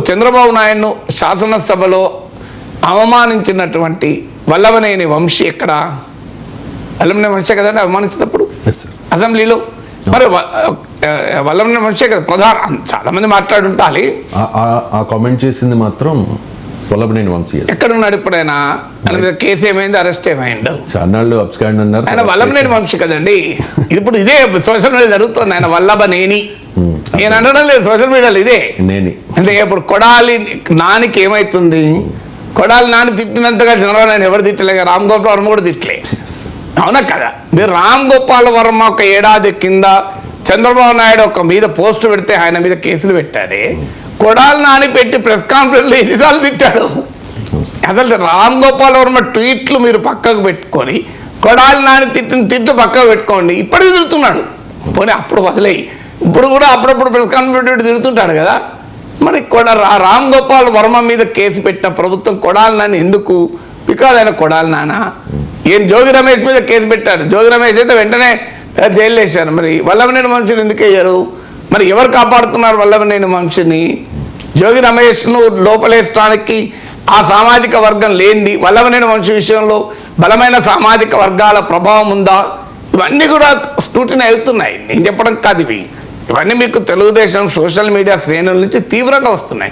చంద్రబాబు నాయుడును శాసనసభలో అవమానించినటువంటి వల్లభనేని వంశీ ఎక్కడ? వల్లభనేని వంశీ కదండి అవమానించినప్పుడు అసెంబ్లీలో. మరి వల్లభనేని వంశీ కదా ప్రధాన. చాలా మంది మాట్లాడుంటాలి. ఆ కామెంట్ చేసింది మాత్రం వల్లభనేని వంశీ. ఎక్కడున్నాడు ఇప్పుడైనా? ఆయన మీద కేసు ఏమైంది, అరెస్ట్ ఏమైంది? చాన్నాళ్ళు అబ్స్కాండ్ అన్నారు. ఆయన వల్లభనేని వంశీ కదండి. ఇప్పుడు ఇదే సోషల్ మీడియా జరుగుతుంది. ఆయన వల్లభనేని నేను అనడం లేదు, సోషల్ మీడియాలో ఇదే నేని. అంటే ఇప్పుడు కొడాలి నానికి ఏమైతుంది? కొడాలి నాని తిట్టినంతగా చంద్రబాబు నాయుడు ఎవరు తిట్టలేక రామ్ గోపాల్ వర్మ కూడా తిట్టలే. అవునా కదా? మీరు రామ్ గోపాల్ వర్మ ఒక ఏడాది కింద చంద్రబాబు నాయుడు ఒక మీద పోస్ట్ పెడితే ఆయన మీద కేసులు పెట్టారే. కొడాలి నాని పెట్టి ప్రెస్ కాన్ఫరెన్స్లో ఎన్నిసార్లు తిట్టాడు? అసలు రామ్ గోపాల్ వర్మ ట్వీట్లు మీరు పక్కకు పెట్టుకొని కొడాలి నాని తిట్టిన తిట్లు పక్కకు పెట్టుకోండి. ఇప్పటికీ తిడుతున్నాడు. పోనీ అప్పుడు వదిలేయి, ఇప్పుడు కూడా అప్పుడప్పుడు ప్రెస్ కాన్ఫరెన్స్ తిడుతుంటాడు కదా. మరి రామ్ గోపాల్ వర్మ మీద కేసు పెట్టిన ప్రభుత్వం కొడాలి నాని ఎందుకు? బికాజ్ ఆయన కొడాలి నాన్న. ఏం జోగి రమేష్ మీద కేసు పెట్టారు. జోగి రమేష్ అయితే వెంటనే జైలు వేశారు. మరి వల్లభనేని వంశీని ఎందుకు వేయరు? మరి ఎవరు కాపాడుతున్నారు వల్లభనేని వంశీని? జోగి రమేష్ను లోపలేయడానికి ఆ సామాజిక వర్గం లేనిది వల్లభనేని వంశీ విషయంలో బలమైన సామాజిక వర్గాల ప్రభావం ఉందా? ఇవన్నీ కూడా స్క్రూటినీ అవుతున్నాయి. నేను చెప్పడం కాదు ఇవి. ఇవన్నీ మీకు తెలుగుదేశం సోషల్ మీడియా శ్రేణుల నుంచి తీవ్రంగా వస్తున్నాయి.